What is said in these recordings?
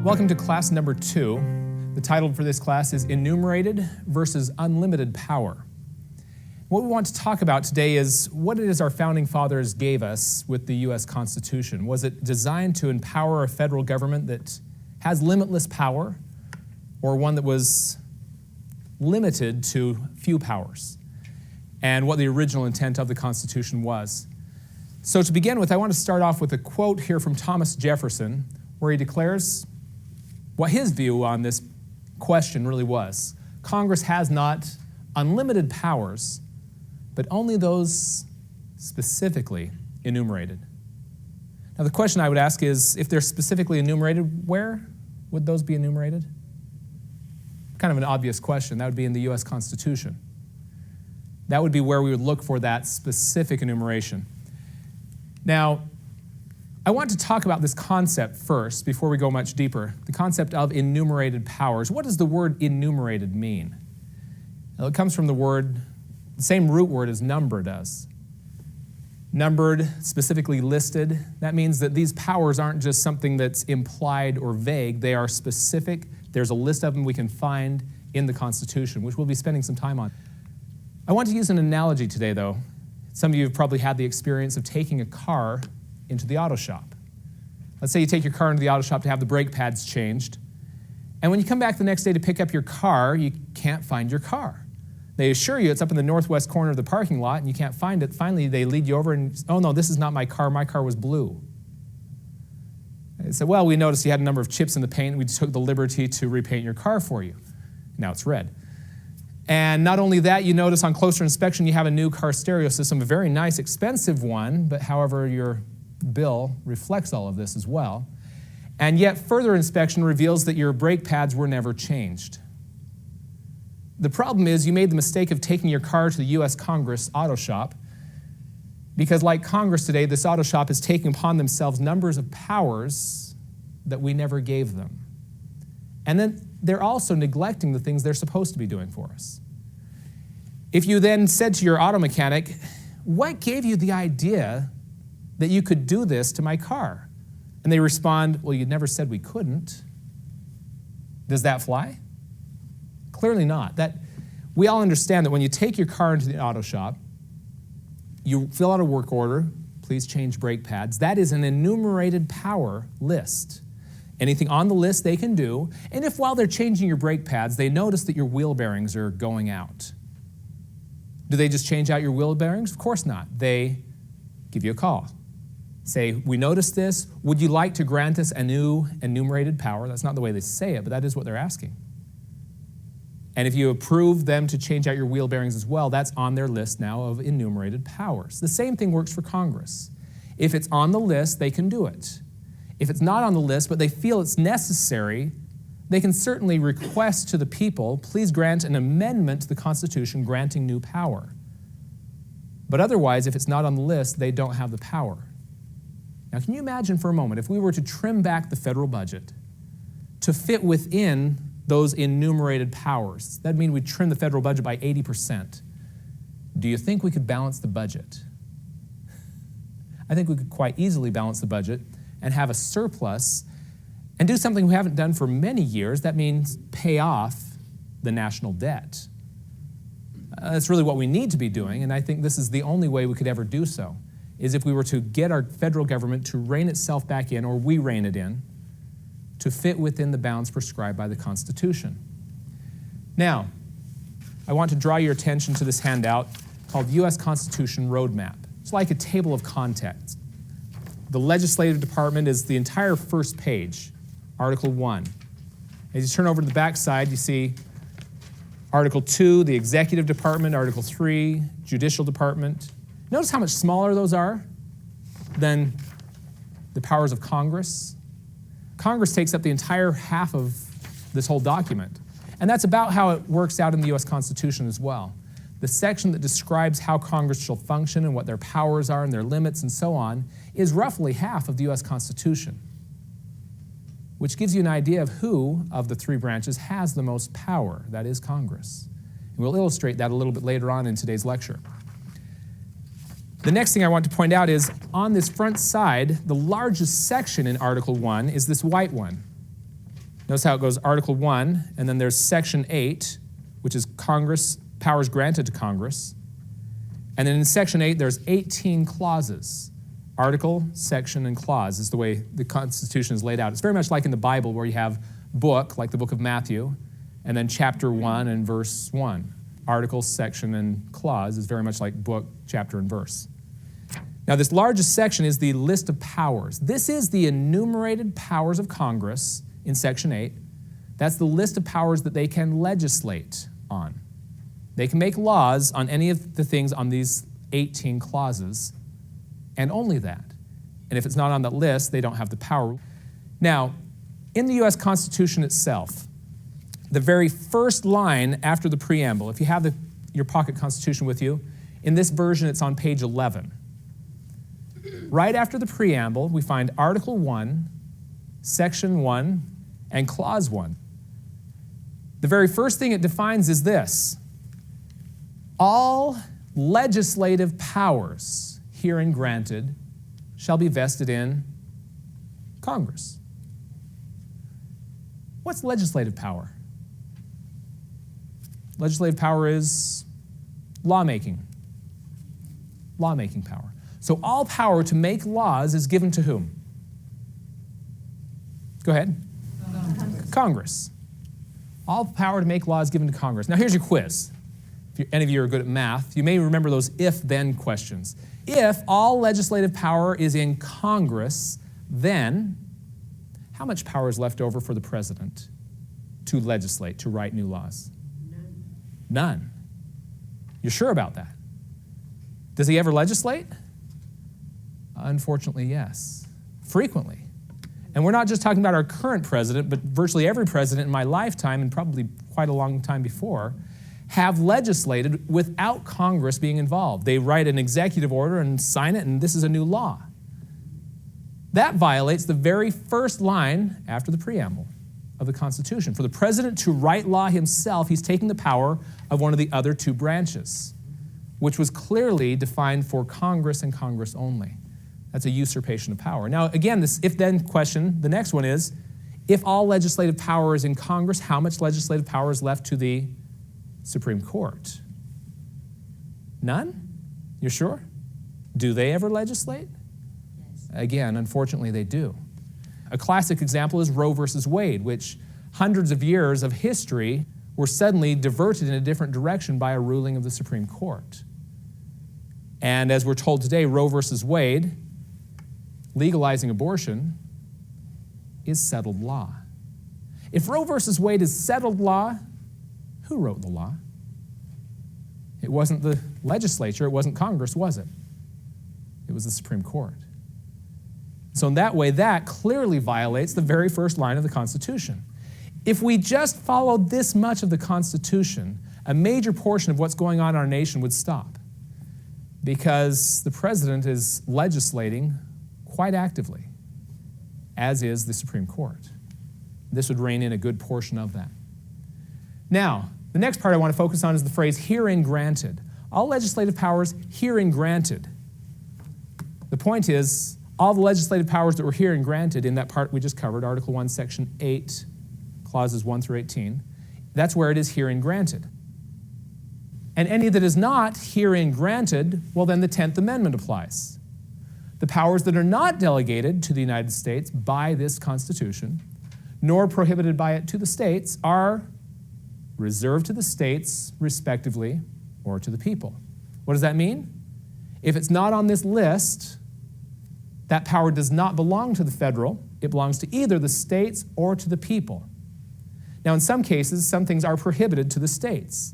Welcome to class number 2. The title for this class is Enumerated versus Unlimited Power. What we want to talk about today is what it is our founding fathers gave us with the U.S. Constitution. Was it designed to empower a federal government that has limitless power, or one that was limited to few powers, and what the original intent of the Constitution was? So to begin with, I want to start off with a quote here from Thomas Jefferson, where he declares what his view on this question really was. Congress has not unlimited powers, but only those specifically enumerated. Now the question I would ask is, if they're specifically enumerated, where would those be enumerated? Kind of an obvious question. That would be in the U.S. Constitution. That would be where we would look for that specific enumeration. Now, I want to talk about this concept first before we go much deeper, the concept of enumerated powers. What does the word enumerated mean? Well, it comes from the same root word as number does. Numbered, specifically listed. That means that these powers aren't just something that's implied or vague. They are specific. There's a list of them we can find in the Constitution, which we'll be spending some time on. I want to use an analogy today, though. Some of you have probably had the experience of taking a car into the auto shop. Let's say you take your car into the auto shop to have the brake pads changed, and when you come back the next day to pick up your car, you can't find your car. They assure you it's up in the northwest corner of the parking lot and you can't find it. Finally, they lead you over and, oh no, this is not my car was blue. They said, well, we noticed you had a number of chips in the paint and we took the liberty to repaint your car for you. Now it's red. And not only that, you notice on closer inspection you have a new car stereo system, a very nice, expensive one, but however, your bill reflects all of this as well. And yet further inspection reveals that your brake pads were never changed. The problem is you made the mistake of taking your car to the U.S. Congress auto shop because, like Congress today, this auto shop is taking upon themselves numbers of powers that we never gave them. And then they're also neglecting the things they're supposed to be doing for us. If you then said to your auto mechanic, what gave you the idea that you could do this to my car? And they respond, well, you never said we couldn't. Does that fly? Clearly not. We all understand that when you take your car into the auto shop, you fill out a work order, please change brake pads. That is an enumerated power list. Anything on the list they can do, and if while they're changing your brake pads, they notice that your wheel bearings are going out. Do they just change out your wheel bearings? Of course not. They give you a call. Say, we noticed this. Would you like to grant us a new enumerated power? That's not the way they say it, but that is what they're asking. And if you approve them to change out your wheel bearings as well, that's on their list now of enumerated powers. The same thing works for Congress. If it's on the list, they can do it. If it's not on the list, but they feel it's necessary, they can certainly request to the people, please grant an amendment to the Constitution granting new power. But otherwise, if it's not on the list, they don't have the power. Now, can you imagine for a moment if we were to trim back the federal budget to fit within those enumerated powers? That'd mean we'd trim the federal budget by 80%. Do you think we could balance the budget? I think we could quite easily balance the budget and have a surplus and do something we haven't done for many years. That means pay off the national debt. That's really what we need to be doing, and I think this is the only way we could ever do so, is if we were to get our federal government to rein itself back in, or we rein it in, to fit within the bounds prescribed by the Constitution. Now, I want to draw your attention to this handout called U.S. Constitution Roadmap. It's like a table of contents. The legislative department is the entire first page, Article 1. As you turn over to the back side, you see Article 2, the executive department, Article 3, judicial department. Notice how much smaller those are than the powers of Congress. Congress takes up the entire half of this whole document. And that's about how it works out in the U.S. Constitution as well. The section that describes how Congress shall function and what their powers are and their limits and so on is roughly half of the U.S. Constitution, which gives you an idea of who of the three branches has the most power. That is Congress. And we'll illustrate that a little bit later on in today's lecture. The next thing I want to point out is on this front side, the largest section in Article 1 is this white one. Notice how it goes Article 1, and then there's Section 8, which is Congress, powers granted to Congress. And then in Section 8, there's 18 clauses. Article, section, and clause is the way the Constitution is laid out. It's very much like in the Bible where you have book, like the book of Matthew, and then chapter 1 and verse 1. Article, section, and clause is very much like book, chapter, and verse. Now, this largest section is the list of powers. This is the enumerated powers of Congress in Section 8. That's the list of powers that they can legislate on. They can make laws on any of the things on these 18 clauses, and only that. And if it's not on that list, they don't have the power. Now, in the U.S. Constitution itself, the very first line after the preamble, if you have your pocket Constitution with you, in this version it's on page 11. Right after the preamble, we find Article 1, Section 1, and Clause 1. The very first thing it defines is this: all legislative powers herein granted shall be vested in Congress. What's legislative power? Legislative power is lawmaking. Lawmaking power. So all power to make laws is given to whom? Go ahead. Congress. All power to make laws given to Congress. Now here's your quiz. If any of you are good at math, you may remember those if-then questions. If all legislative power is in Congress, then how much power is left over for the president to legislate, to write new laws? None. You're sure about that? Does he ever legislate? Unfortunately, yes. Frequently. And we're not just talking about our current president, but virtually every president in my lifetime, and probably quite a long time before, have legislated without Congress being involved. They write an executive order and sign it, and this is a new law. That violates the very first line after the preamble of the Constitution. For the president to write law himself, he's taking the power of one of the other two branches, which was clearly defined for Congress and Congress only. That's a usurpation of power. Now, again, this if-then question, the next one is, if all legislative power is in Congress, how much legislative power is left to the Supreme Court? None? You're sure? Do they ever legislate? Yes. Again, unfortunately, they do. A classic example is Roe versus Wade, which hundreds of years of history were suddenly diverted in a different direction by a ruling of the Supreme Court. And as we're told today, Roe versus Wade, legalizing abortion, is settled law. If Roe versus Wade is settled law, who wrote the law? It wasn't the legislature, it wasn't Congress, was it? It was the Supreme Court. So in that way, that clearly violates the very first line of the Constitution. If we just followed this much of the Constitution, a major portion of what's going on in our nation would stop, because the president is legislating quite actively, as is the Supreme Court. This would rein in a good portion of that. Now, the next part I want to focus on is the phrase herein granted. All legislative powers herein granted. The point is, all the legislative powers that were herein granted in that part we just covered, Article 1, Section 8, clauses 1 through 18, that's where it is herein granted. And any that is not herein granted, well, then the 10th Amendment applies. The powers that are not delegated to the United States by this Constitution, nor prohibited by it to the states, are reserved to the states, respectively, or to the people. What does that mean? If it's not on this list, that power does not belong to the federal. It belongs to either the states or to the people. Now, in some cases, some things are prohibited to the states.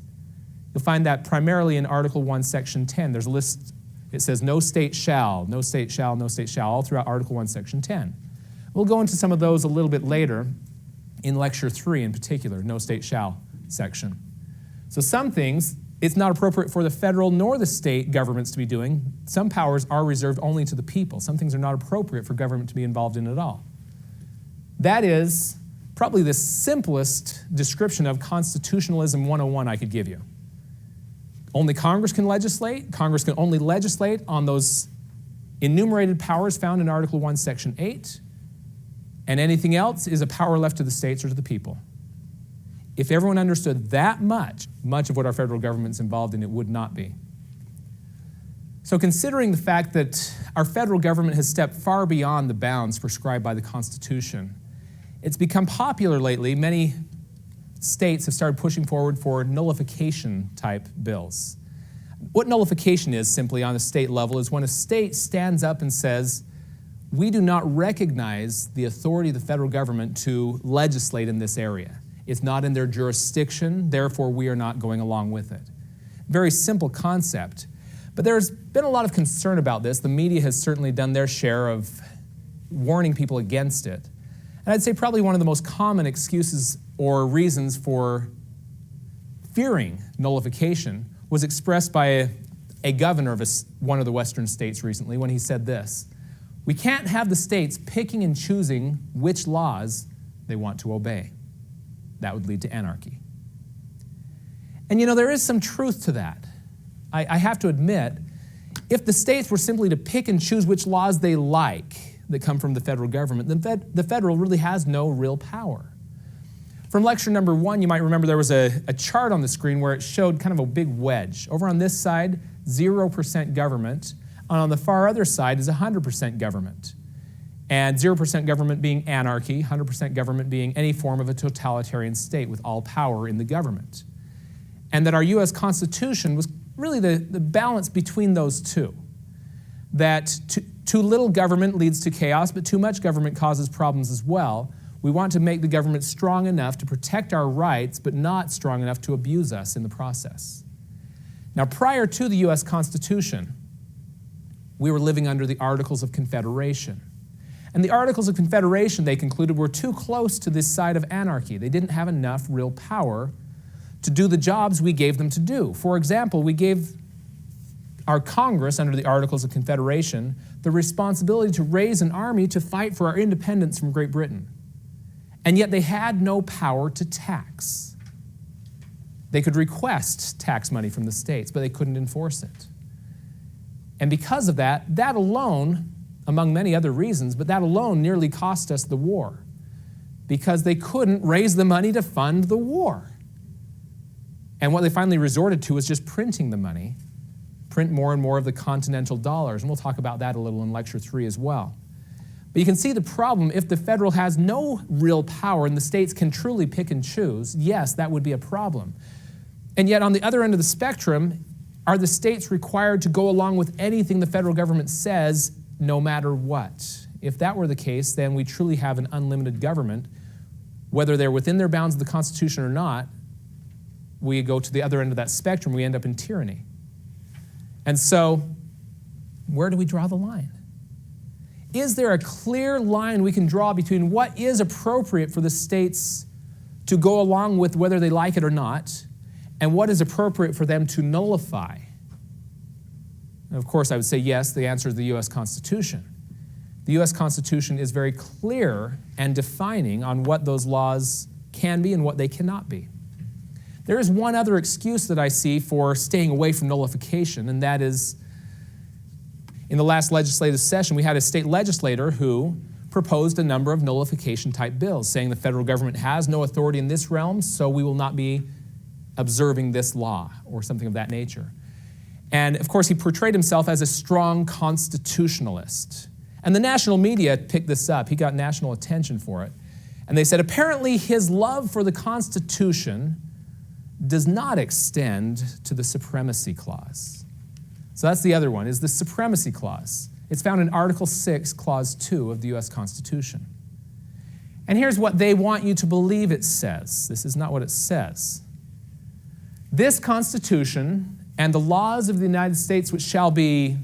You'll find that primarily in Article 1, Section 10. There's a list. It says, no state shall, no state shall, no state shall, all throughout Article 1, Section 10. We'll go into some of those a little bit later in Lecture 3 in particular, no state shall section. So some things, it's not appropriate for the federal nor the state governments to be doing. Some powers are reserved only to the people. Some things are not appropriate for government to be involved in at all. That is probably the simplest description of constitutionalism 101 I could give you. Only Congress can legislate. Congress can only legislate on those enumerated powers found in Article 1, Section 8. and anything else is a power left to the states or to the people. If everyone understood that much of what our federal government's involved in, it would not be. So considering the fact that our federal government has stepped far beyond the bounds prescribed by the Constitution, it's become popular lately. Many states have started pushing forward for nullification-type bills. What nullification is, simply on a state level, is when a state stands up and says, we do not recognize the authority of the federal government to legislate in this area. It's not in their jurisdiction, therefore we are not going along with it. Very simple concept. But there's been a lot of concern about this. The media has certainly done their share of warning people against it. And I'd say probably one of the most common excuses or reasons for fearing nullification was expressed by a governor of one of the western states recently when he said this: we can't have the states picking and choosing which laws they want to obey. That would lead to anarchy. And there is some truth to that. I have to admit, if the states were simply to pick and choose which laws they like that come from the federal government, then the federal really has no real power. From lecture number 1, you might remember there was a chart on the screen where it showed kind of a big wedge. Over on this side, 0% government, and on the far other side is 100% government. And 0% government being anarchy, 100% government being any form of a totalitarian state with all power in the government. And that our U.S. Constitution was really the balance between those two. That too little government leads to chaos, but too much government causes problems as well. We want to make the government strong enough to protect our rights, but not strong enough to abuse us in the process. Now, prior to the U.S. Constitution, we were living under the Articles of Confederation. And the Articles of Confederation, they concluded, were too close to this side of anarchy. They didn't have enough real power to do the jobs we gave them to do. For example, we gave our Congress, under the Articles of Confederation, the responsibility to raise an army to fight for our independence from Great Britain. And yet they had no power to tax. They could request tax money from the states, but they couldn't enforce it. And because of that alone, among many other reasons, but that alone nearly cost us the war, because they couldn't raise the money to fund the war. And what they finally resorted to was just printing the money, print more and more of the continental dollars. And we'll talk about that a little in lecture 3 as well. But you can see the problem. If the federal has no real power and the states can truly pick and choose, yes, that would be a problem. And yet on the other end of the spectrum, are the states required to go along with anything the federal government says, no matter what? If that were the case, then we truly have an unlimited government. Whether they're within their bounds of the Constitution or not, we go to the other end of that spectrum, we end up in tyranny. And so, where do we draw the line? Is there a clear line we can draw between what is appropriate for the states to go along with whether they like it or not, and what is appropriate for them to nullify? And of course, I would say yes, the answer is the U.S. Constitution. The U.S. Constitution is very clear and defining on what those laws can be and what they cannot be. There is one other excuse that I see for staying away from nullification, and that is, in the last legislative session, we had a state legislator who proposed a number of nullification-type bills, saying the federal government has no authority in this realm, so we will not be observing this law, or something of that nature. And of course, he portrayed himself as a strong constitutionalist. And the national media picked this up. He got national attention for it. And they said, apparently his love for the Constitution does not extend to the Supremacy Clause. So that's the other one, is the Supremacy Clause. It's found in Article 6, Clause 2 of the U.S. Constitution. And here's what they want you to believe it says. This is not what it says. This Constitution and the laws of the United States which shall be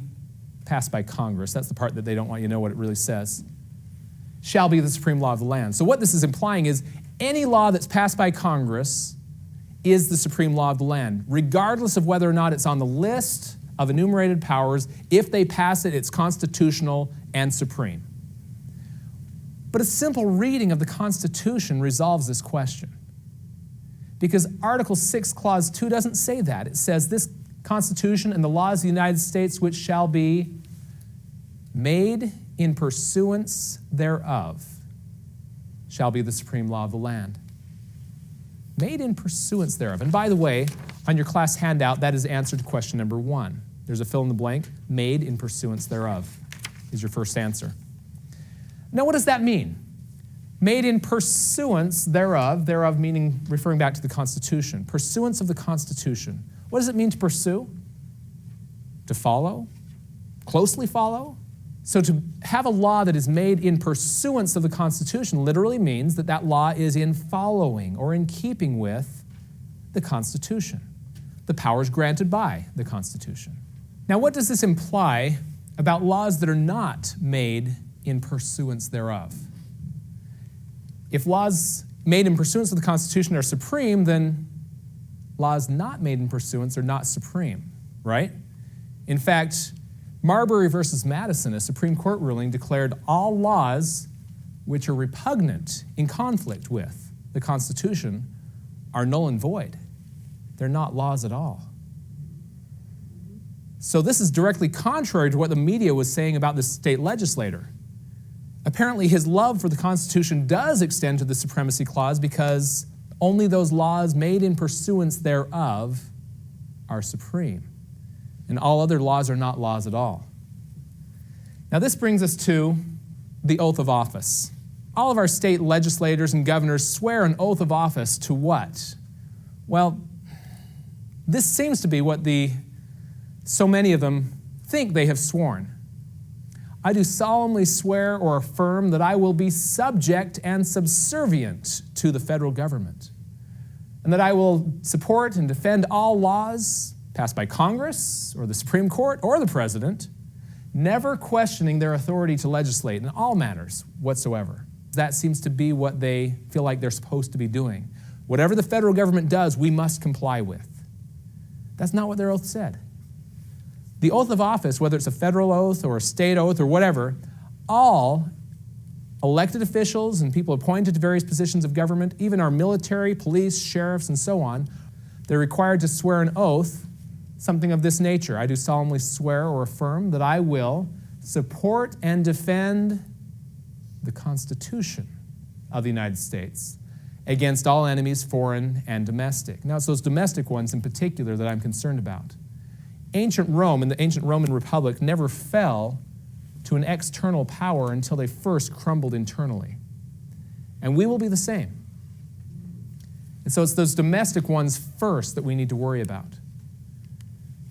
passed by Congress, that's the part that they don't want you to know what it really says, shall be the supreme law of the land. So what this is implying is any law that's passed by Congress is the supreme law of the land, regardless of whether or not it's on the list of enumerated powers. If they pass it, it's constitutional and supreme. But a simple reading of the Constitution resolves this question. Because Article 6, Clause 2 doesn't say that. It says this Constitution and the laws of the United States which shall be made in pursuance thereof. shall be the supreme law of the land. Made in pursuance thereof. And by the way, on your class handout, that is answer to question number 1. There's a fill in the blank. Made in pursuance thereof is your first answer. Now, what does that mean? Made in pursuance thereof, thereof meaning referring back to the Constitution. Pursuance of the Constitution. What does it mean to pursue? To follow? Closely follow? So to have a law that is made in pursuance of the Constitution literally means that that law is in following or in keeping with the Constitution, the powers granted by the Constitution. Now, what does this imply about laws that are not made in pursuance thereof? If laws made in pursuance of the Constitution are supreme, then laws not made in pursuance are not supreme, right? In fact, Marbury versus Madison, a Supreme Court ruling, declared all laws which are repugnant, in conflict with the Constitution, are null and void. They're not laws at all. So this is directly contrary to what the media was saying about the state legislator. Apparently his love for the Constitution does extend to the Supremacy Clause because only those laws made in pursuance thereof are supreme. And all other laws are not laws at all. Now this brings us to the oath of office. All of our state legislators and governors swear an oath of office to what? Well, this seems to be what so many of them think they have sworn. I do solemnly swear or affirm that I will be subject and subservient to the federal government, and that I will support and defend all laws passed by Congress or the Supreme Court or the President, never questioning their authority to legislate in all matters whatsoever. That seems to be what they feel like they're supposed to be doing. Whatever the federal government does, we must comply with. That's not what their oath said. The oath of office, whether it's a federal oath or a state oath or whatever, all elected officials and people appointed to various positions of government, even our military, police, sheriffs, and so on, they're required to swear an oath, something of this nature. I do solemnly swear or affirm that I will support and defend the Constitution of the United States against all enemies, foreign and domestic. Now, it's those domestic ones in particular that I'm concerned about. Ancient Rome and the ancient Roman Republic never fell to an external power until they first crumbled internally. And we will be the same. And so it's those domestic ones first that we need to worry about.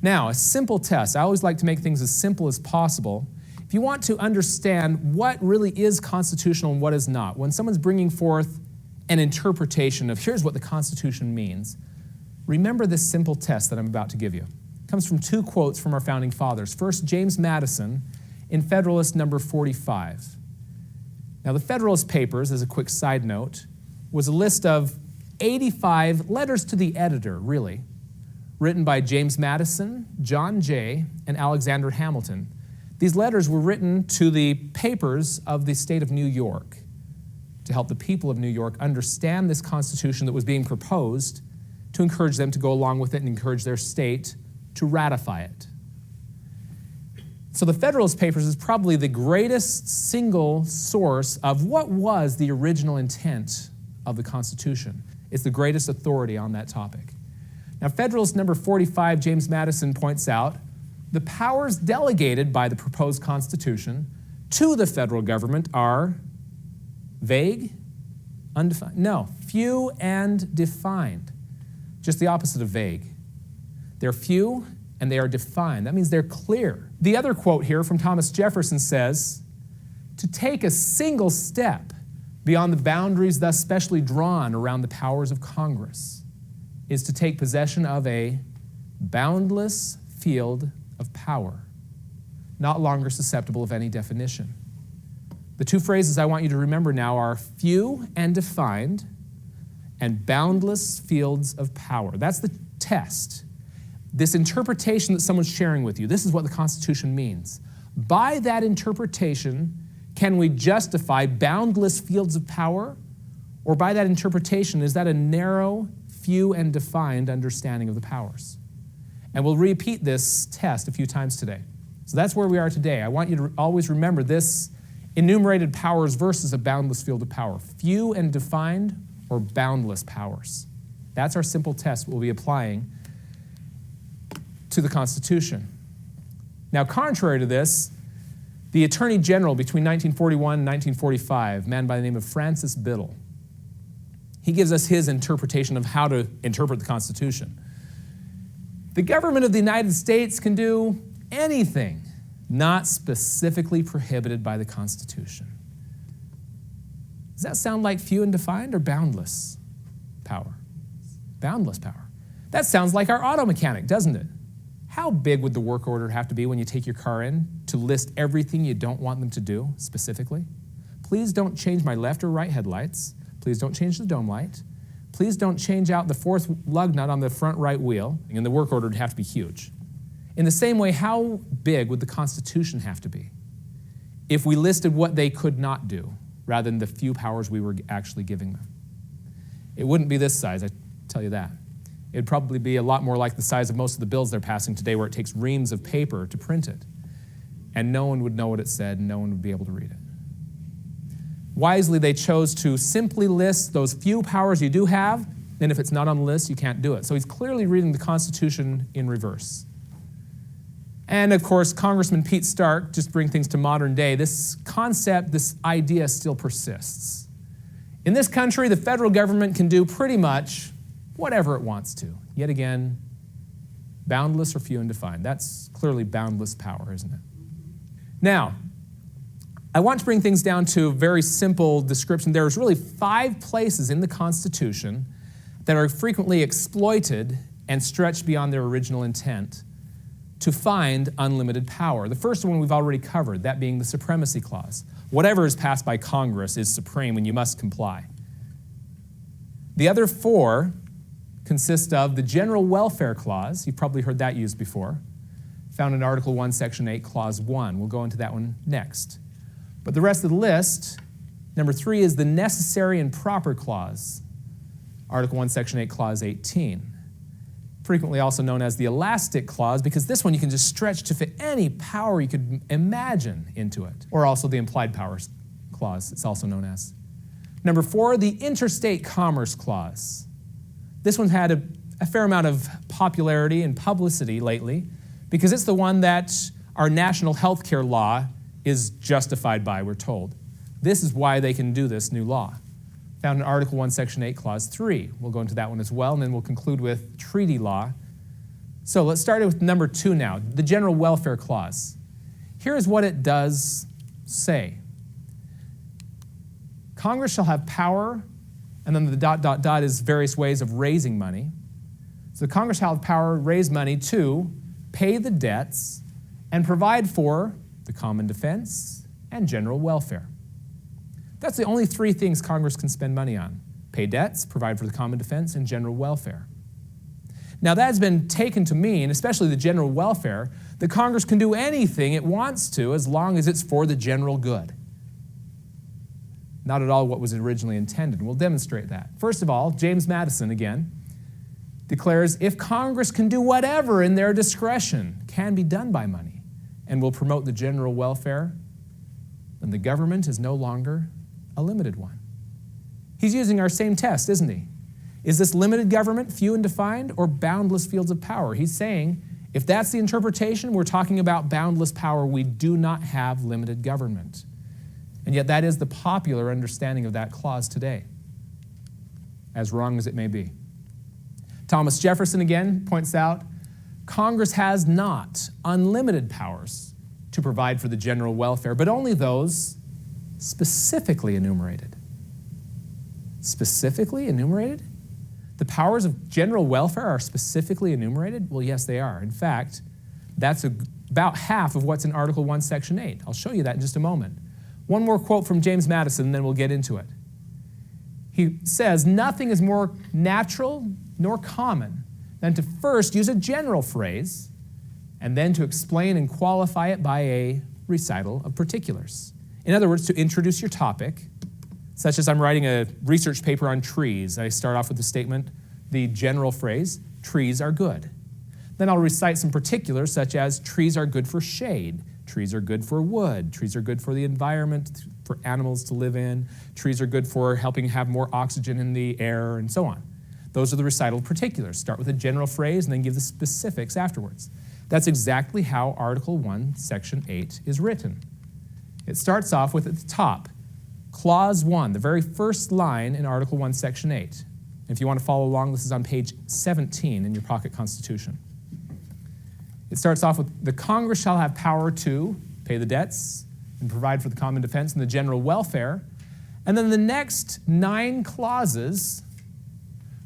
Now, a simple test. I always like to make things as simple as possible. If you want to understand what really is constitutional and what is not, when someone's bringing forth an interpretation of here's what the Constitution means, remember this simple test that I'm about to give you. It comes from 2 quotes from our founding fathers. First, James Madison in Federalist number 45. Now, the Federalist Papers, as a quick side note, was a list of 85 letters to the editor, really, written by James Madison, John Jay, and Alexander Hamilton. These letters were written to the papers of the state of New York to help the people of New York understand this Constitution that was being proposed, to encourage them to go along with it and encourage their state to ratify it. So the Federalist Papers is probably the greatest single source of what was the original intent of the Constitution. It's the greatest authority on that topic. Now, Federalist number 45, James Madison points out, the powers delegated by the proposed Constitution to the federal government are vague, undefined. No, few and defined. Just the opposite of vague. They're few and they are defined. That means they're clear. The other quote here from Thomas Jefferson says, to take a single step beyond the boundaries thus specially drawn around the powers of Congress is to take possession of a boundless field of power, not longer susceptible of any definition. The 2 phrases I want you to remember now are few and defined and boundless fields of power. That's the test. This interpretation that someone's sharing with you, this is what the Constitution means. By that interpretation, can we justify boundless fields of power? Or by that interpretation, is that a narrow, few, and defined understanding of the powers? And we'll repeat this test a few times today. So that's where we are today. I want you to always remember this Enumerated powers versus a boundless field of power. Few and defined or boundless powers. That's our simple test we'll be applying to the Constitution. Now, contrary to this, the Attorney General between 1941 and 1945, a man by the name of Francis Biddle, he gives us his interpretation of how to interpret the Constitution. The government of the United States can do anything not specifically prohibited by the Constitution. Does that sound like few and defined or boundless power? Boundless power. That sounds like our auto mechanic, doesn't it? How big would the work order have to be when you take your car in to list everything you don't want them to do specifically? Please don't change my left or right headlights. Please don't change the dome light. Please don't change out the fourth lug nut on the front right wheel. And the work order would have to be huge. In the same way, how big would the Constitution have to be if we listed what they could not do rather than the few powers we were actually giving them? It wouldn't be this size, I tell you that. It'd probably be a lot more like the size of most of the bills they're passing today, where it takes reams of paper to print it. And no one would know what it said, and no one would be able to read it. Wisely, they chose to simply list those few powers you do have, and if it's not on the list, you can't do it. So he's clearly reading the Constitution in reverse. And of course, Congressman Pete Stark, just to bring things to modern day, this concept, this idea still persists. In this country, the federal government can do pretty much whatever it wants to. Yet again, boundless or few and defined. That's clearly boundless power, isn't it? Now, I want to bring things down to a very simple description. There's really 5 places in the Constitution that are frequently exploited and stretched beyond their original intent to find unlimited power. The first one we've already covered, that being the Supremacy Clause. Whatever is passed by Congress is supreme and you must comply. The other 4 consist of the General Welfare Clause. You've probably heard that used before. Found in Article 1, Section 8, Clause 1. We'll go into that one next. But the rest of the list, number 3 is the Necessary and Proper Clause. Article 1, Section 8, Clause 18. Frequently also known as the Elastic Clause, because this one you can just stretch to fit any power you could imagine into it. Or also the Implied Powers Clause, it's also known as. Number 4, the Interstate Commerce Clause. This one's had a fair amount of popularity and publicity lately because it's the one that our national health care law is justified by, we're told. This is why they can do this new law. Found in Article 1, Section 8, Clause 3. We'll go into that one as well, and then we'll conclude with treaty law. So let's start with number 2 now, the General Welfare Clause. Here's what it does say. Congress shall have power, and then the ... is various ways of raising money. So Congress shall have power to raise money to pay the debts and provide for the common defense and general welfare. That's the only 3 things Congress can spend money on. Pay debts, provide for the common defense, and general welfare. Now that has been taken to mean, especially the general welfare, that Congress can do anything it wants to as long as it's for the general good. Not at all what was originally intended, and we'll demonstrate that. First of all, James Madison, again, declares if Congress can do whatever in their discretion can be done by money and will promote the general welfare, then the government is no longer a limited one. He's using our same test, isn't he? Is this limited government, few and defined, or boundless fields of power? He's saying if that's the interpretation, we're talking about boundless power. We do not have limited government. And yet that is the popular understanding of that clause today, as wrong as it may be. Thomas Jefferson again points out, Congress has not unlimited powers to provide for the general welfare, but only those specifically enumerated. Specifically enumerated? The powers of general welfare are specifically enumerated? Well, yes, they are. In fact, that's about half of what's in Article 1, Section 8. I'll show you that in just a moment. One more quote from James Madison, and then we'll get into it. He says, nothing is more natural nor common than to first use a general phrase and then to explain and qualify it by a recital of particulars. In other words, to introduce your topic, such as I'm writing a research paper on trees. I start off with the statement, the general phrase, trees are good. Then I'll recite some particulars such as trees are good for shade, Trees are good for wood. Trees are good for the environment, for animals to live in. Trees are good for helping have more oxygen in the air, and so on. Those are the recital particulars. Start with a general phrase and then give the specifics afterwards. That's exactly how Article 1, Section 8 is written. It starts off with, at the top, Clause 1, the very first line in Article 1, Section 8. If you want to follow along, this is on page 17 in your pocket constitution. It starts off with, the Congress shall have power to pay the debts and provide for the common defense and the general welfare. And then the next 9 clauses: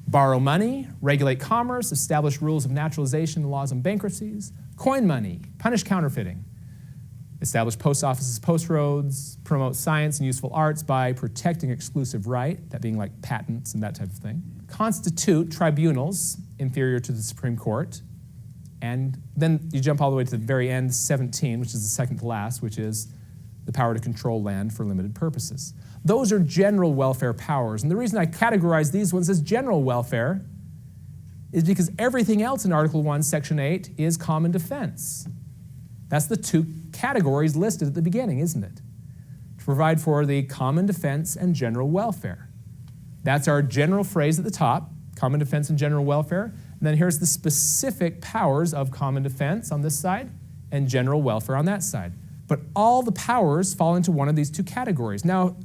borrow money, regulate commerce, establish rules of naturalization and laws on bankruptcies, coin money, punish counterfeiting, establish post offices, post roads, promote science and useful arts by protecting exclusive right, that being like patents and that type of thing, constitute tribunals inferior to the Supreme Court, and then you jump all the way to the very end, 17, which is the second to last, which is the power to control land for limited purposes. Those are general welfare powers. And the reason I categorize these ones as general welfare is because everything else in Article 1, Section 8 is common defense. That's the 2 categories listed at the beginning, isn't it? To provide for the common defense and general welfare. That's our general phrase at the top, common defense and general welfare. And then here's the specific powers of common defense on this side and general welfare on that side. But all the powers fall into one of these 2 categories. Now,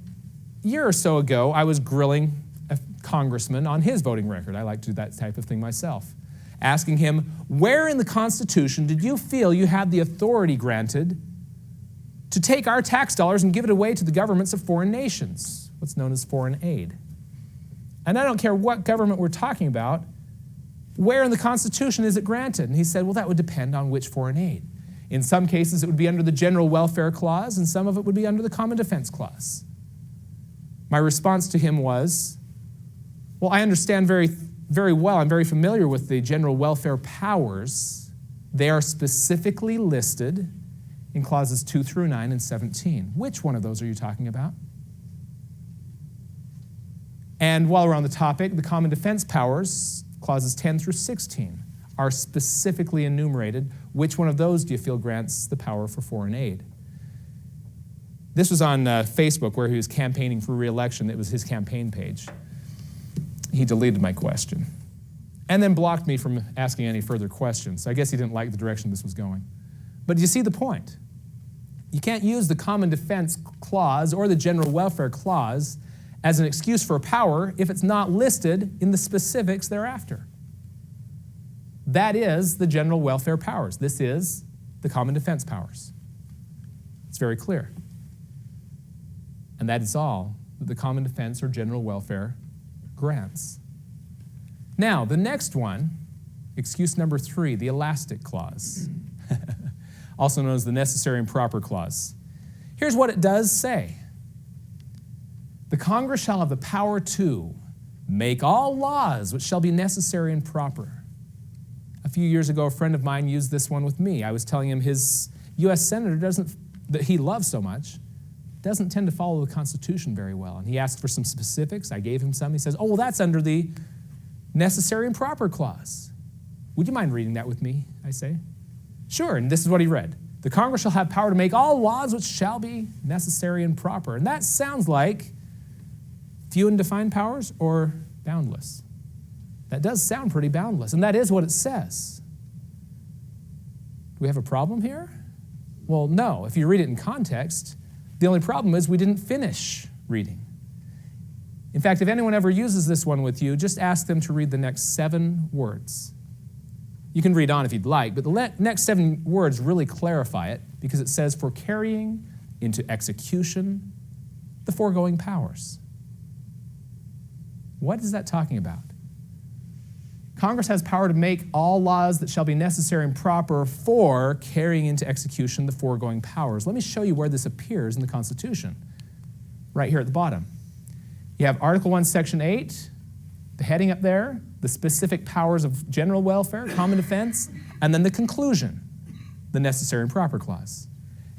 a year or so ago, I was grilling a congressman on his voting record. I like to do that type of thing myself. Asking him, where in the Constitution did you feel you had the authority granted to take our tax dollars and give it away to the governments of foreign nations, what's known as foreign aid? And I don't care what government we're talking about, where in the Constitution is it granted? And he said, well, that would depend on which foreign aid. In some cases, it would be under the General Welfare Clause, and some of it would be under the Common Defense Clause. My response to him was, well, I understand very well, I'm very familiar with the general welfare powers. They are specifically listed in clauses 2 through 9 and 17. Which one of those are you talking about? And while we're on the topic, the common defense powers, clauses 10 through 16, are specifically enumerated. Which one of those do you feel grants the power for foreign aid? This was on Facebook where he was campaigning for re-election. It was his campaign page. He deleted my question and then blocked me from asking any further questions. I guess he didn't like the direction this was going. But do you see the point? You can't use the Common Defense Clause or the General Welfare Clause as an excuse for a power if it's not listed in the specifics thereafter. That is the general welfare powers. This is the common defense powers. It's very clear. And that is all that the common defense or general welfare grants. Now, the next one, excuse number 3, the elastic clause, also known as the necessary and proper clause. Here's what it does say. The Congress shall have the power to make all laws which shall be necessary and proper. A few years ago, a friend of mine used this one with me. I was telling him his U.S. senator that he loves so much doesn't tend to follow the Constitution very well. And he asked for some specifics. I gave him some. He says, oh, well, that's under the necessary and proper clause. Would you mind reading that with me, I say? Sure, and this is what he read. The Congress shall have power to make all laws which shall be necessary and proper. And that sounds like few and defined powers or boundless. That does sound pretty boundless, and that is what it says. Do we have a problem here? Well, no. If you read it in context, the only problem is we didn't finish reading. In fact, if anyone ever uses this one with you, just ask them to read the next 7 words. You can read on if you'd like, but the next 7 words really clarify it because it says, for carrying into execution the foregoing powers. What is that talking about? Congress has power to make all laws that shall be necessary and proper for carrying into execution the foregoing powers. Let me show you where this appears in the Constitution, right here at the bottom. You have Article 1, Section 8, the heading up there, the specific powers of general welfare, common defense, and then the conclusion, the necessary and proper clause.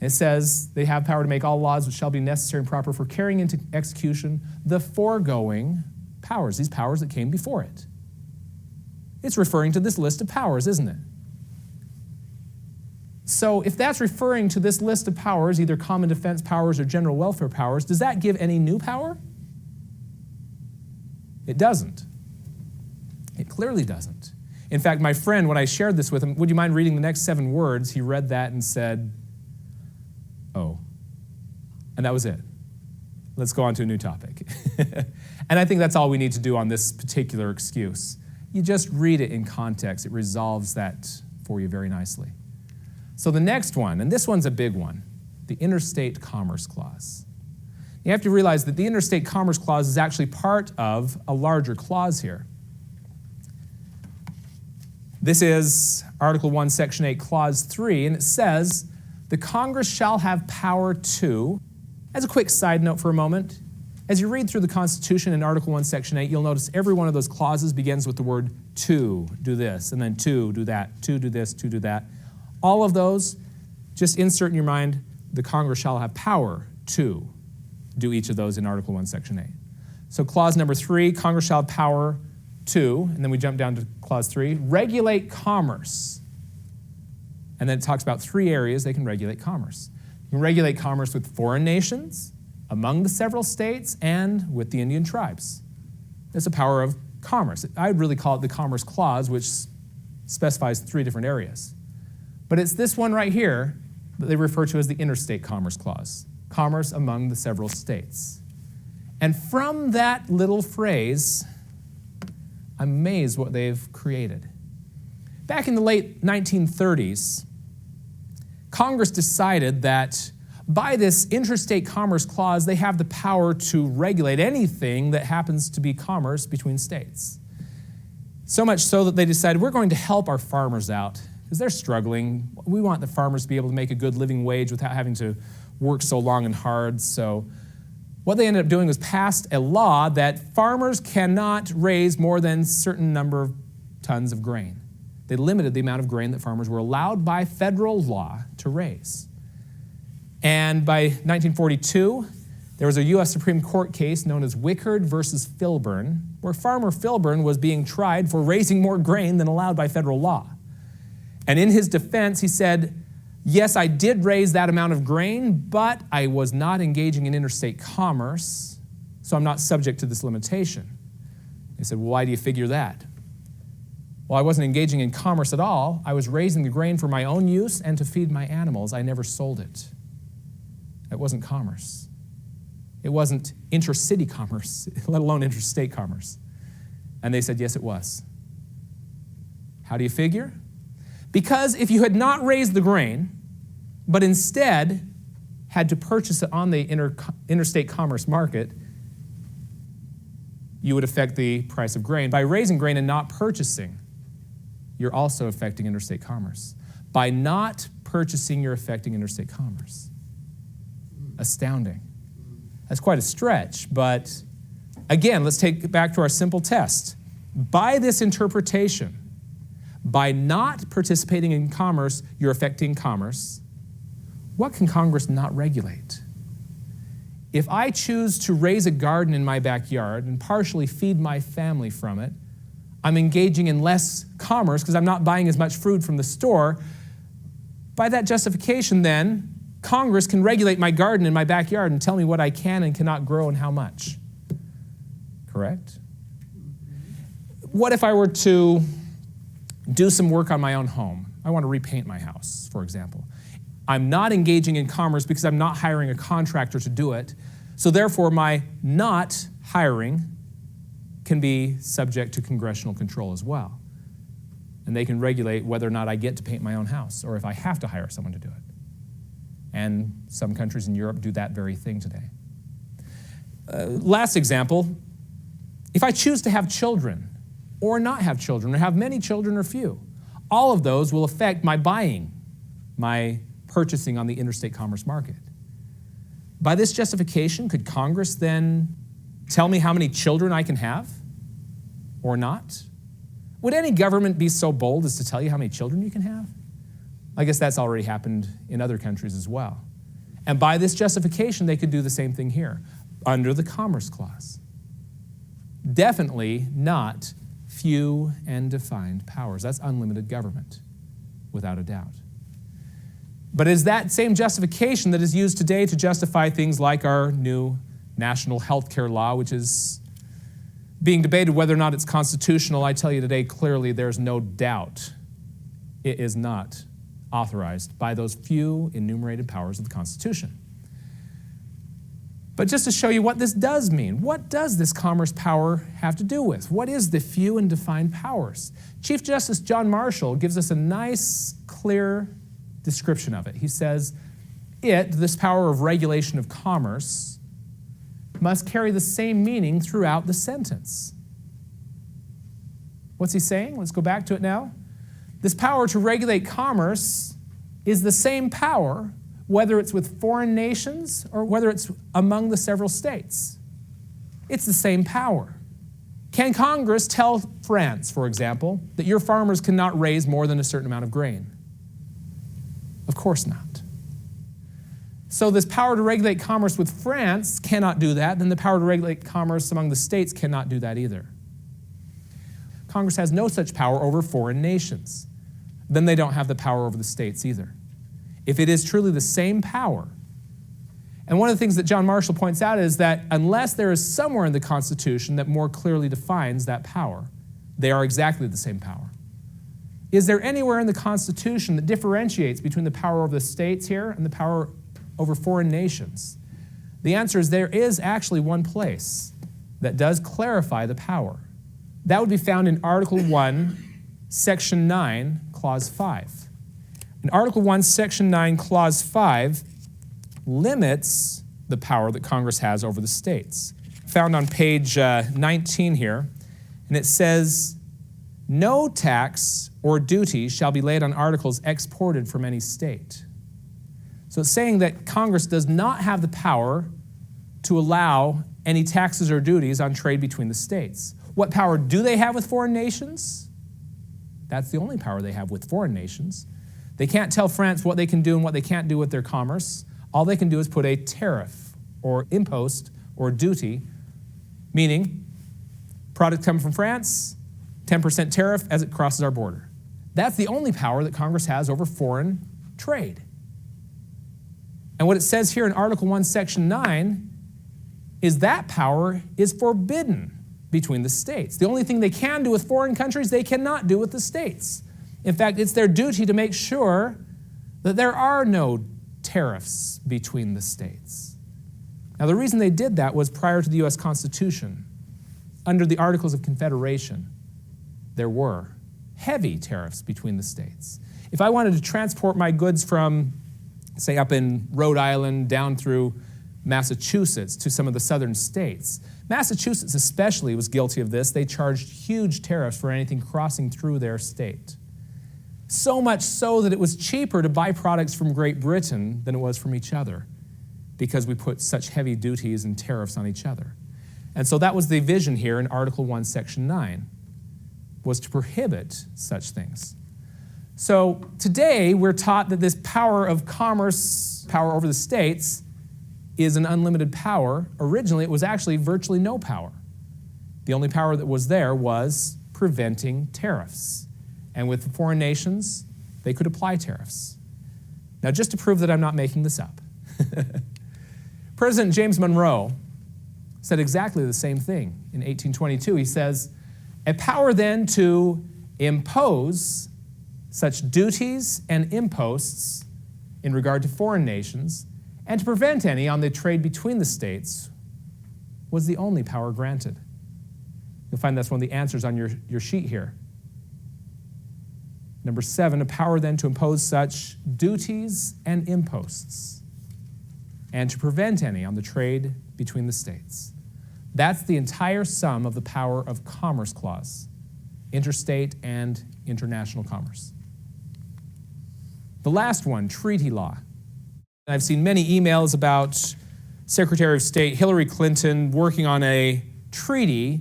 And it says they have power to make all laws which shall be necessary and proper for carrying into execution the foregoing powers, these powers that came before it. It's referring to this list of powers, isn't it? So if that's referring to this list of powers, either common defense powers or general welfare powers, does that give any new power? It doesn't. It clearly doesn't. In fact, my friend, when I shared this with him, would you mind reading the next 7 words? He read that and said, oh. And that was it. Let's go on to a new topic. And I think that's all we need to do on this particular excuse. You just read it in context. It resolves that for you very nicely. So the next one, and this one's a big one, the Interstate Commerce Clause. You have to realize that the Interstate Commerce Clause is actually part of a larger clause here. This is Article 1, Section 8, Clause 3, and it says, the Congress shall have power to, as a quick side note for a moment, as you read through the Constitution in Article 1, Section 8, you'll notice every one of those clauses begins with the word to, do this, and then to, do that, to, do this, to, do that. All of those, just insert in your mind, the Congress shall have power to do each of those in Article 1, Section 8. So clause number 3, Congress shall have power to, and then we jump down to clause 3, regulate commerce. And then it talks about 3 areas they can regulate commerce. You can regulate commerce with foreign nations, among the several states, and with the Indian tribes. It's a power of commerce. I'd really call it the Commerce Clause, which specifies 3 different areas. But it's this one right here that they refer to as the Interstate Commerce Clause, commerce among the several states. And from that little phrase, I'm amazed what they've created. Back in the late 1930s, Congress decided that by this Interstate Commerce Clause, they have the power to regulate anything that happens to be commerce between states. So much so that they decided we're going to help our farmers out because they're struggling. We want the farmers to be able to make a good living wage without having to work so long and hard. So what they ended up doing was passed a law that farmers cannot raise more than a certain number of tons of grain. They limited the amount of grain that farmers were allowed by federal law to raise. And by 1942, there was a U.S. Supreme Court case known as Wickard versus Filburn, where Farmer Filburn was being tried for raising more grain than allowed by federal law. And in his defense, he said, yes, I did raise that amount of grain, but I was not engaging in interstate commerce, so I'm not subject to this limitation. They said, well, why do you figure that? Well, I wasn't engaging in commerce at all. I was raising the grain for my own use and to feed my animals. I never sold it. It wasn't commerce. It wasn't intercity commerce, let alone interstate commerce. And they said, yes, it was. How do you figure? Because if you had not raised the grain, but instead had to purchase it on the interstate commerce market, you would affect the price of grain. By raising grain and not purchasing, you're also affecting interstate commerce. By not purchasing, you're affecting interstate commerce. Astounding. That's quite a stretch, but again, let's take it back to our simple test. By this interpretation, by not participating in commerce, you're affecting commerce. What can Congress not regulate? If I choose to raise a garden in my backyard and partially feed my family from it, I'm engaging in less commerce because I'm not buying as much food from the store. By that justification, then, Congress can regulate my garden in my backyard and tell me what I can and cannot grow and how much. Correct? What if I were to do some work on my own home? I want to repaint my house, for example. I'm not engaging in commerce because I'm not hiring a contractor to do it. So therefore, my not hiring can be subject to congressional control as well. And they can regulate whether or not I get to paint my own house or if I have to hire someone to do it. And some countries in Europe do that very thing today. Last example, if I choose to have children or not have children or have many children or few, all of those will affect my buying, my purchasing on the interstate commerce market. By this justification, could Congress then tell me how many children I can have or not? Would any government be so bold as to tell you how many children you can have? I guess that's already happened in other countries as well. And by this justification, they could do the same thing here under the Commerce Clause. Definitely not few and defined powers. That's unlimited government, without a doubt. But it is that same justification that is used today to justify things like our new national health care law, which is being debated whether or not it's constitutional. I tell you today clearly there's no doubt it is not authorized by those few enumerated powers of the Constitution. But just to show you what this does mean, what does this commerce power have to do with? What is the few and defined powers? Chief Justice John Marshall gives us a nice, clear description of it. He says, this power of regulation of commerce, must carry the same meaning throughout the sentence. What's he saying? Let's go back to it now. This power to regulate commerce is the same power whether it's with foreign nations or whether it's among the several states. It's the same power. Can Congress tell France, for example, that your farmers cannot raise more than a certain amount of grain? Of course not. So this power to regulate commerce with France cannot do that, then the power to regulate commerce among the states cannot do that either. Congress has no such power over foreign nations. Then they don't have the power over the states either. If it is truly the same power, and one of the things that John Marshall points out is that unless there is somewhere in the Constitution that more clearly defines that power, they are exactly the same power. Is there anywhere in the Constitution that differentiates between the power over the states here and the power over foreign nations? The answer is there is actually one place that does clarify the power. That would be found in Article 1, Section 9, Clause 5. In Article 1, Section 9, Clause 5 limits the power that Congress has over the states. Found on page 19 here, and it says, "No tax or duty shall be laid on articles exported from any state." So it's saying that Congress does not have the power to allow any taxes or duties on trade between the states. What power do they have with foreign nations? That's the only power they have with foreign nations. They can't tell France what they can do and what they can't do with their commerce. All they can do is put a tariff or impost or duty, meaning product coming from France, 10% tariff as it crosses our border. That's the only power that Congress has over foreign trade. And what it says here in Article 1, Section 9 is that power is forbidden between the states. The only thing they can do with foreign countries, they cannot do with the states. In fact, it's their duty to make sure that there are no tariffs between the states. Now, the reason they did that was prior to the U.S. Constitution. Under the Articles of Confederation, there were heavy tariffs between the states. If I wanted to transport my goods from, say, up in Rhode Island down through Massachusetts to some of the southern states, Massachusetts especially was guilty of this. They charged huge tariffs for anything crossing through their state. So much so that it was cheaper to buy products from Great Britain than it was from each other because we put such heavy duties and tariffs on each other. And so that was the vision here in Article 1, Section 9, was to prohibit such things. So today we're taught that this power of commerce, power over the states, is an unlimited power. Originally, it was actually virtually no power. The only power that was there was preventing tariffs. And with foreign nations, they could apply tariffs. Now, just to prove that I'm not making this up, President James Monroe said exactly the same thing in 1822. He says, "A power then to impose such duties and imposts in regard to foreign nations and to prevent any on the trade between the states was the only power granted." You'll find that's one of the answers on your sheet here. Number 7, a power then to impose such duties and imposts and to prevent any on the trade between the states. That's the entire sum of the power of Commerce Clause, interstate and international commerce. The last one, treaty law. I've seen many emails about Secretary of State Hillary Clinton working on a treaty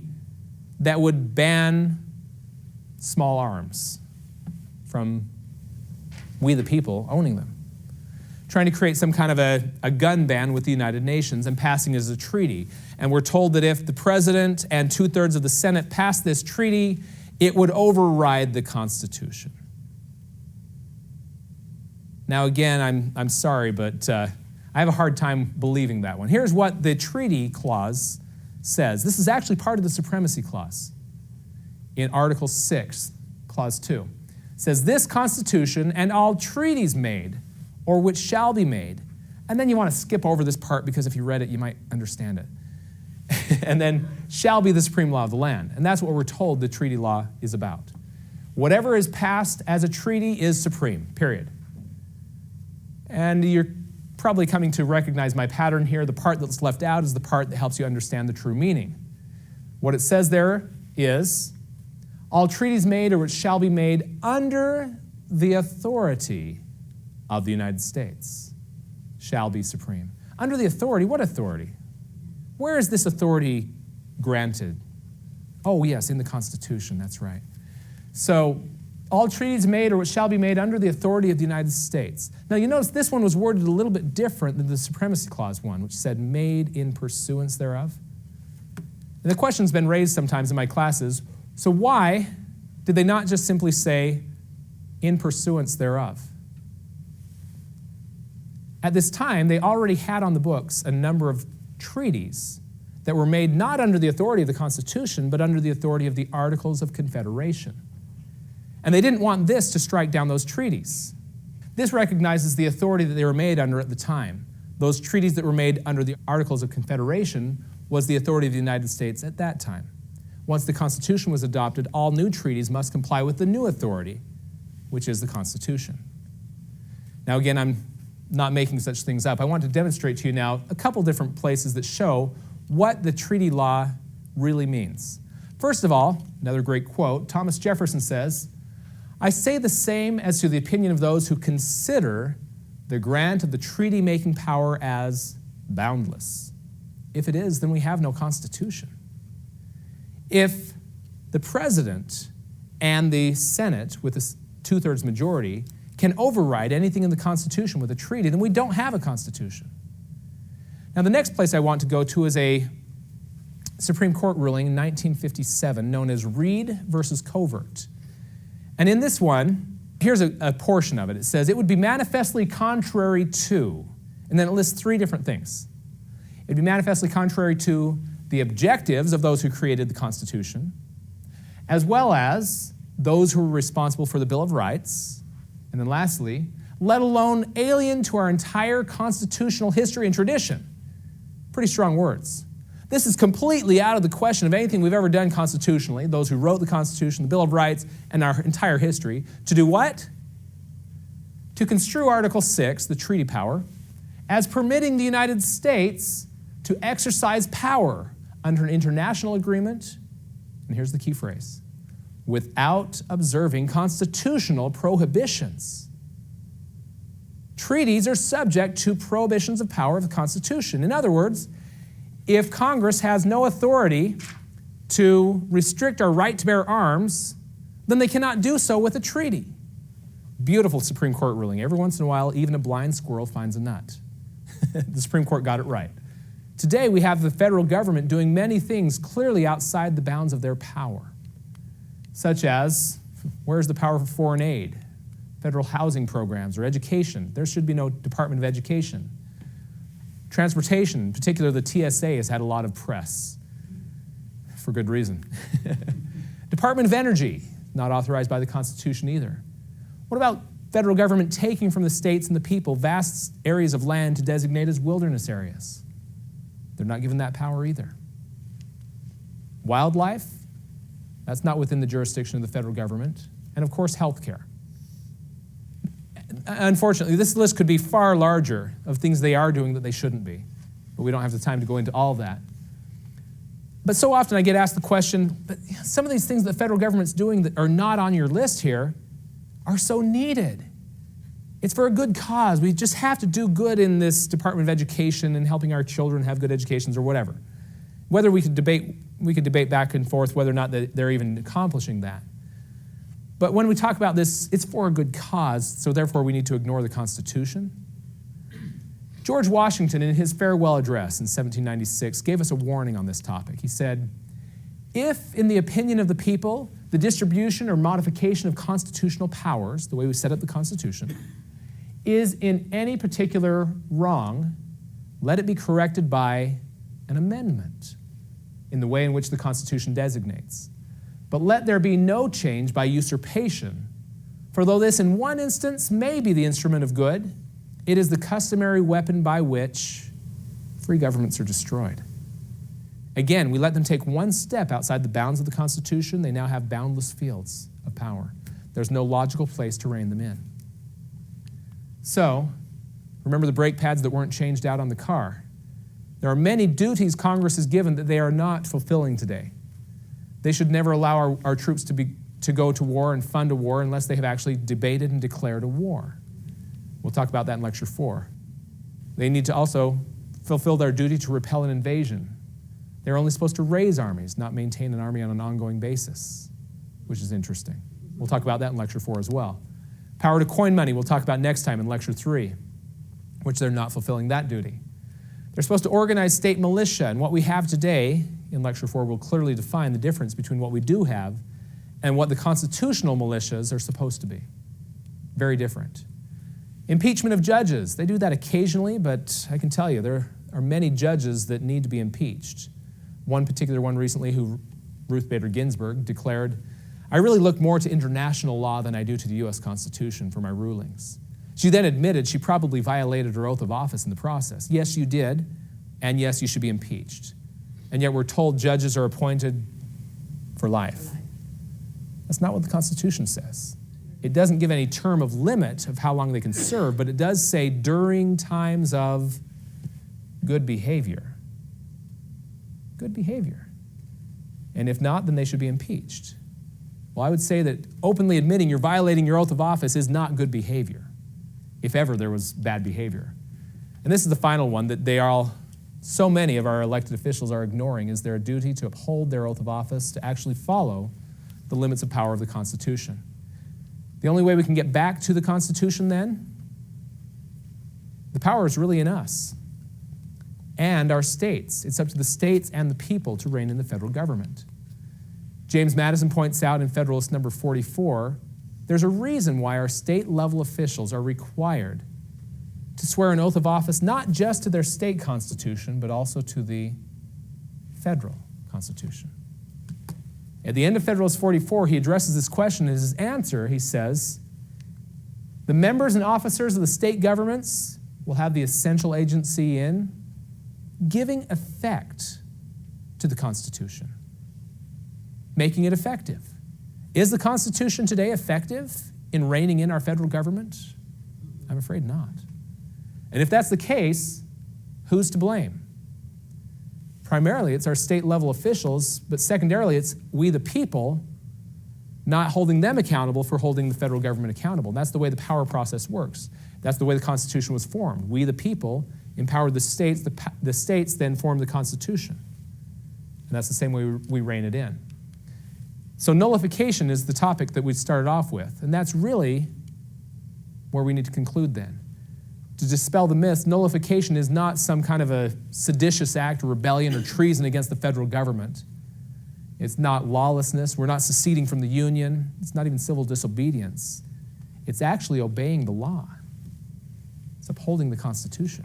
that would ban small arms from we the people owning them. Trying to create some kind of a gun ban with the United Nations and passing it as a treaty. And we're told that if the President and 2/3 of the Senate passed this treaty, it would override the Constitution. Now again, I'm sorry, but I have a hard time believing that one. Here's what the treaty clause says. This is actually part of the supremacy clause in Article 6, Clause 2. It says, this Constitution and all treaties made, or which shall be made. And then you want to skip over this part because if you read it, you might understand it. And then shall be the supreme law of the land. And that's what we're told the treaty law is about. Whatever is passed as a treaty is supreme, period. And you're probably coming to recognize my pattern here. The part that's left out is the part that helps you understand the true meaning. What it says there is, all treaties made or which shall be made under the authority of the United States shall be supreme. Under the authority, what authority? Where is this authority granted? Oh, yes, in the Constitution, that's right. So, all treaties made or which shall be made under the authority of the United States. Now, you notice this one was worded a little bit different than the Supremacy Clause one, which said made in pursuance thereof. And the question's been raised sometimes in my classes, so why did they not just simply say in pursuance thereof? At this time, they already had on the books a number of treaties that were made not under the authority of the Constitution, but under the authority of the Articles of Confederation. And they didn't want this to strike down those treaties. This recognizes the authority that they were made under at the time. Those treaties that were made under the Articles of Confederation was the authority of the United States at that time. Once the Constitution was adopted, all new treaties must comply with the new authority, which is the Constitution. Now again, I'm not making such things up. I want to demonstrate to you now a couple different places that show what the treaty law really means. First of all, another great quote, Thomas Jefferson says, I say the same as to the opinion of those who consider the grant of the treaty-making power as boundless. If it is, then we have no Constitution. If the President and the Senate, with a two-thirds majority, can override anything in the Constitution with a treaty, then we don't have a Constitution. Now, the next place I want to go to is a Supreme Court ruling in 1957 known as Reed versus Covert. And in this one, here's a portion of it. It says, it would be manifestly contrary to, and then it lists three different things. It would be manifestly contrary to the objectives of those who created the Constitution, as well as those who were responsible for the Bill of Rights, and then lastly, let alone alien to our entire constitutional history and tradition. Pretty strong words. This is completely out of the question of anything we've ever done constitutionally, those who wrote the Constitution, the Bill of Rights, and our entire history, to do what? To construe Article 6, the treaty power, as permitting the United States to exercise power under an international agreement, and here's the key phrase, without observing constitutional prohibitions. Treaties are subject to prohibitions of power of the Constitution. In other words, if Congress has no authority to restrict our right to bear arms, then they cannot do so with a treaty. Beautiful Supreme Court ruling. Every once in a while, even a blind squirrel finds a nut. The Supreme Court got it right. Today, we have the federal government doing many things clearly outside the bounds of their power, such as, where's the power for foreign aid, federal housing programs, or education? There should be no Department of Education. Transportation, in particular the TSA, has had a lot of press, for good reason. Department of Energy, not authorized by the Constitution either. What about federal government taking from the states and the people vast areas of land to designate as wilderness areas? They're not given that power either. Wildlife, that's not within the jurisdiction of the federal government. And of course, healthcare. Unfortunately, this list could be far larger of things they are doing that they shouldn't be, but we don't have the time to go into all of that. But so often I get asked the question, but some of these things the federal government's doing that are not on your list here are so needed. It's for a good cause. We just have to do good in this Department of Education and helping our children have good educations or whatever. Whether we could debate back and forth whether or not they're even accomplishing that. But when we talk about this, it's for a good cause, so therefore we need to ignore the Constitution. George Washington, in his farewell address in 1796, gave us a warning on this topic. He said, if, in the opinion of the people, the distribution or modification of constitutional powers, the way we set up the Constitution, is in any particular wrong, let it be corrected by an amendment in the way in which the Constitution designates. But let there be no change by usurpation, for though this in one instance may be the instrument of good, it is the customary weapon by which free governments are destroyed. Again, we let them take one step outside the bounds of the Constitution, they now have boundless fields of power. There's no logical place to rein them in. So, remember the brake pads that weren't changed out on the car. There are many duties Congress has given that they are not fulfilling today. They should never allow our troops to go to war and fund a war unless they have actually debated and declared a war. We'll talk about that in Lecture 4. They need to also fulfill their duty to repel an invasion. They're only supposed to raise armies, not maintain an army on an ongoing basis, which is interesting. We'll talk about that in Lecture 4 as well. Power to coin money, we'll talk about next time in Lecture 3, which they're not fulfilling that duty. They're supposed to organize state militia, and what we have today in Lecture 4 will clearly define the difference between what we do have and what the constitutional militias are supposed to be. Very different. Impeachment of judges. They do that occasionally, but I can tell you there are many judges that need to be impeached. One particular one recently, Ruth Bader Ginsburg, declared, "I really look more to international law than I do to the U.S. Constitution for my rulings." She then admitted she probably violated her oath of office in the process. Yes, you did, and yes, you should be impeached. And yet we're told judges are appointed for life. That's not what the Constitution says. It doesn't give any term of limit of how long they can serve, but it does say during times of good behavior. Good behavior. And if not, then they should be impeached. Well, I would say that openly admitting you're violating your oath of office is not good behavior, if ever there was bad behavior. And this is the final one that so many of our elected officials are ignoring, is their duty to uphold their oath of office, to actually follow the limits of power of the Constitution. The only way we can get back to the Constitution then, the power is really in us and our states. It's up to the states and the people to rein in the federal government. James Madison points out in Federalist number 44, there's a reason why our state-level officials are required to swear an oath of office not just to their state constitution, but also to the federal Constitution. At the end of Federalist 44, he addresses this question. In his answer, he says, the members and officers of the state governments will have the essential agency in giving effect to the Constitution, making it effective. Is the Constitution today effective in reining in our federal government? I'm afraid not. And if that's the case, who's to blame? Primarily, it's our state-level officials, but secondarily, it's we the people not holding them accountable for holding the federal government accountable. That's the way the power process works. That's the way the Constitution was formed. We the people empowered the states. The states then formed the Constitution. And that's the same way we rein it in. So nullification is the topic that we started off with, and that's really where we need to conclude then. To dispel the myth, nullification is not some kind of a seditious act or rebellion or treason against the federal government. It's not lawlessness. We're not seceding from the Union. It's not even civil disobedience. It's actually obeying the law. It's upholding the Constitution.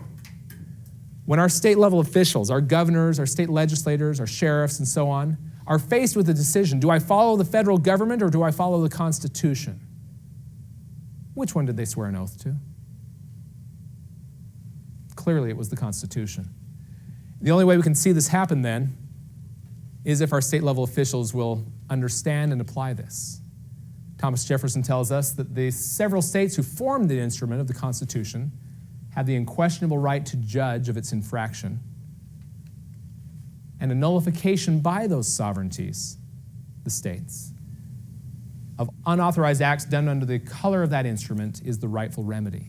When our state-level officials, our governors, our state legislators, our sheriffs, and so on, are faced with a decision, do I follow the federal government or do I follow the Constitution? Which one did they swear an oath to? Clearly, it was the Constitution. The only way we can see this happen then is if our state-level officials will understand and apply this. Thomas Jefferson tells us that the several states who formed the instrument of the Constitution have the unquestionable right to judge of its infraction, and a nullification by those sovereignties, the states, of unauthorized acts done under the color of that instrument is the rightful remedy.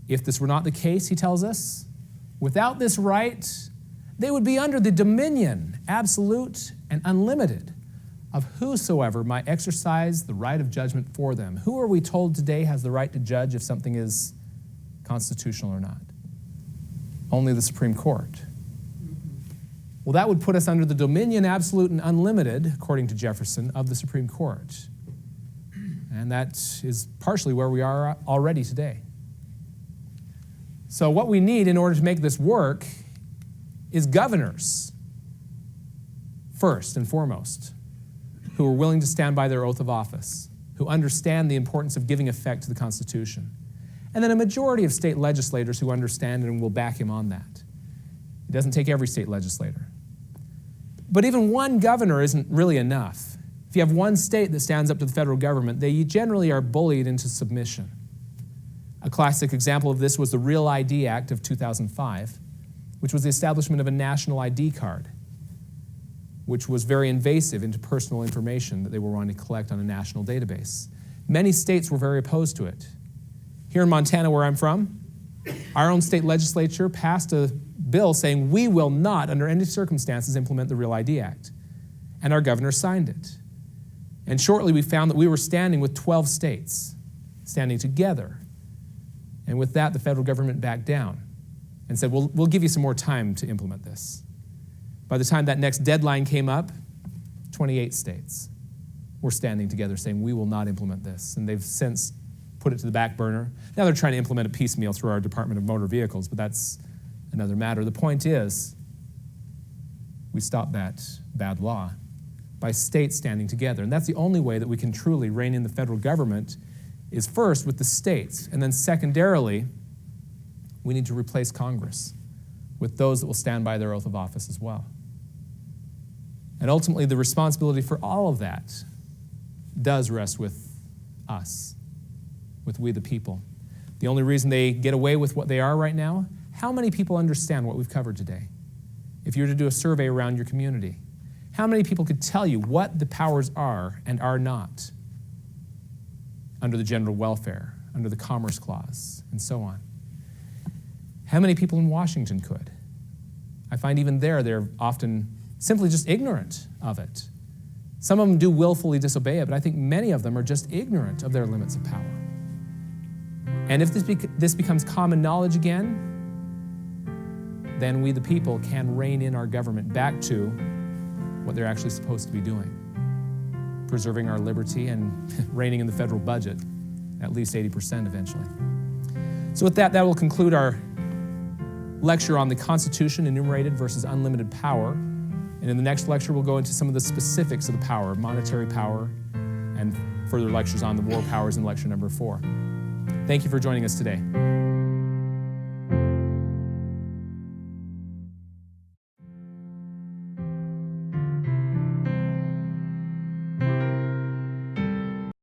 If this were not the case, he tells us, without this right, they would be under the dominion, absolute and unlimited, of whosoever might exercise the right of judgment for them. Who are we told today has the right to judge if something is constitutional or not? Only the Supreme Court. Well, that would put us under the dominion, absolute and unlimited, according to Jefferson, of the Supreme Court. And that is partially where we are already today. So what we need in order to make this work is governors, first and foremost, who are willing to stand by their oath of office, who understand the importance of giving effect to the Constitution, and then a majority of state legislators who understand and will back him on that. It doesn't take every state legislator. But even one governor isn't really enough. If you have one state that stands up to the federal government, they generally are bullied into submission. A classic example of this was the Real ID Act of 2005, which was the establishment of a national ID card, which was very invasive into personal information that they were wanting to collect on a national database. Many states were very opposed to it. Here in Montana, where I'm from, our own state legislature passed a bill saying we will not, under any circumstances, implement the Real ID Act. And our governor signed it. And shortly we found that we were standing with 12 states, standing together. And with that, the federal government backed down and said, we'll give you some more time to implement this. By the time that next deadline came up, 28 states were standing together saying, we will not implement this. And they've since put it to the back burner. Now they're trying to implement it piecemeal through our Department of Motor Vehicles, but that's another matter. The point is, we stop that bad law by states standing together. And that's the only way that we can truly rein in the federal government, is first with the states, and then secondarily, we need to replace Congress with those that will stand by their oath of office as well. And ultimately, the responsibility for all of that does rest with us, with we the people. The only reason they get away with what they are right now, how many people understand what we've covered today? If you were to do a survey around your community, how many people could tell you what the powers are and are not under the general welfare, under the Commerce Clause, and so on? How many people in Washington could? I find even there, they're often simply just ignorant of it. Some of them do willfully disobey it, but I think many of them are just ignorant of their limits of power. And if this becomes common knowledge again, then we the people can rein in our government back to what they're actually supposed to be doing, preserving our liberty and reining in the federal budget, at least 80% eventually. So with that will conclude our lecture on the Constitution, enumerated versus unlimited power. And in the next lecture, we'll go into some of the specifics of the power, monetary power, and further lectures on the war powers in lecture number 4. Thank you for joining us today.